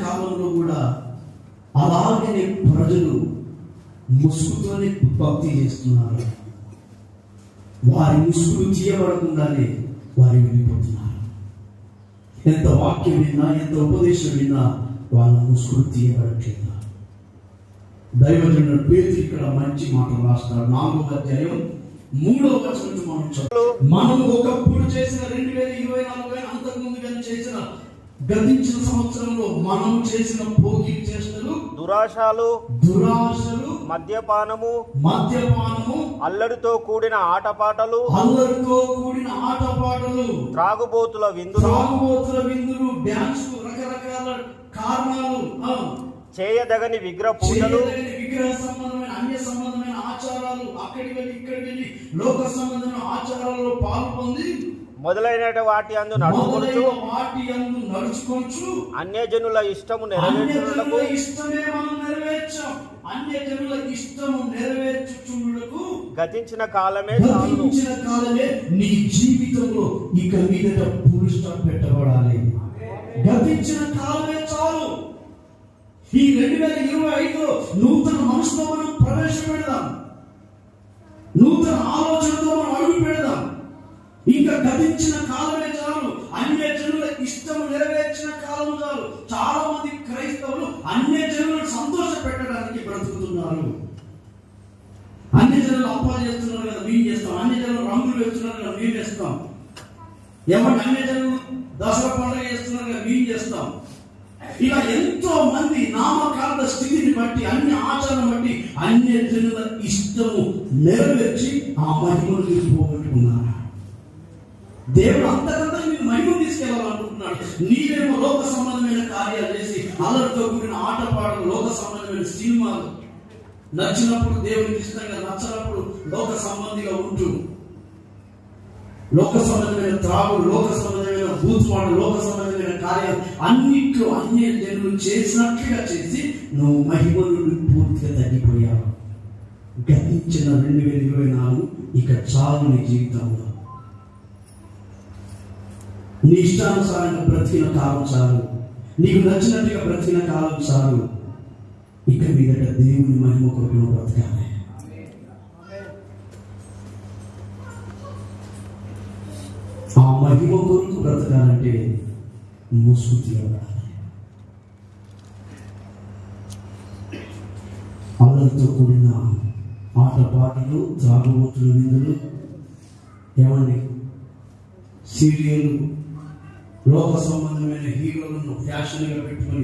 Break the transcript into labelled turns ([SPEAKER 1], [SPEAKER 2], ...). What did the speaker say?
[SPEAKER 1] కాలంలో కూడా అలాగనే ప్రజలు ముసుగుతోనే భక్తి చేస్తున్నారు. వారి ముసుగులు తీయబడకుండానే వారు వెళ్ళిపోతున్నారు. ఎంత వాక్యం విన్నా, ఎంత ఉపదేశం విన్నా వాళ్ళ ముసుగులు తీయబడట్లేదు. దైవజనుడు పేతురు ఇక్కడ మంచి మాటలు రాస్తాడు. 4వ అధ్యాయం 3వ వచనం మనం ఒకప్పుడు చేసిన 2024 అంతకు ముందు చేసిన గతించిన సంవత్సరంలో మనం చేసిన భోగి చేష్టలు, దురాశలు, మద్యపానము, అల్లరితో కూడిన ఆటపాటలు, త్రాగుబోతుల విందులు, డాన్స్, రకరకాల కారణాలు, చేయదగని విగ్రహ పూజలు, విగ్రహ సంబంధమైన అన్య సంబంధమైన ఆచారాలు, అక్కడికి వెళ్ళి ఇక్కడికి వెళ్ళి లోక సంబంధమైన ఆచారాల్లో పాల్పొంది మొదలైన వాటి యందు నడుచుకొనుచు అన్యజనుల ఇష్టము నెరవేర్చుటకు గతించిన కాలమే నీ జీవితంలో ఇక మీదట పురుషం పెట్టబడాలి. గతించిన కాలమే చాలు. ఈ 2025 నూతన మనసులో మనం ప్రవేశపెడదాం. నూతన ఆలోచనతో మనం అడుగు పెడదాం. ఇంకా గతించిన కాలమే చాలు. అన్య జనుల ఇష్టం నెరవేర్చిన కాలం చాలు. చాలా మంది క్రైస్తవులు అన్య జనులను సంతోష పెట్టడానికి బ్రతుకుతున్నారు. అన్య జనులు అప్పాలు చేస్తున్నారు కదా, మేము చేస్తాం. అన్య జనులు రంగులు వేస్తున్నారు కదా, మేము వేస్తాం. ఎవరు అన్య జనులు దసరా పండుగ చేస్తున్నారు కదా, మేము చేస్తాం. ఇలా ఎంతో మంది నామకార్థ స్థితిని బట్టి, అన్ని ఆచారం బట్టి అన్య జనుల ఇష్టము నెరవేర్చి ఆ మహిమను పోగొట్టుకున్నారు. దేవుడు అంతకంతా మీరు మహిమ తీసుకెళ్లాలనుకుంటున్నాడు. నీవేమో లోక సంబంధమైన కార్యాలు చేసి అల్లరితో కూడిన ఆటపాటలు, లోక సంబంధమైన సినిమాలు, నచ్చినప్పుడు దేవునికి ఇష్టంగా, నచ్చినప్పుడు లోక సంబంధిగా ఉంటూ లోక సంబంధమైన త్రాగుడు, లోక సంబంధమైన భూత్వాడు, లోక సంబంధమైన కార్యాలు అన్నిట్లో అన్య జనులు చేసినట్లుగా చేసి నువ్వు మహిమ నుండి పూర్తిగా తగ్గిపోయావు. గతించిన 2024 ఇక చాలు. నీ జీవితంలో నీ ఇష్టానుసారంగా బ్రతికిన కాలం చాలు. నీకు నచ్చినట్టుగా బ్రతికిన కాలం చాలు. ఇక మీదట దేవుని మహిమ కొరకు బ్రతకాలి. ఆ మహిమ కొరకు బ్రతకాలంటే ముసుగు తీయబడాలి. అల్లరితో కూడిన ఆటపాటలు, త్రాగుబోతుల విందులు, ఏమండి సీరియల్, లోక సంబంధమైన హీరోలను ఫ్యాషన్గా పెట్టుకొని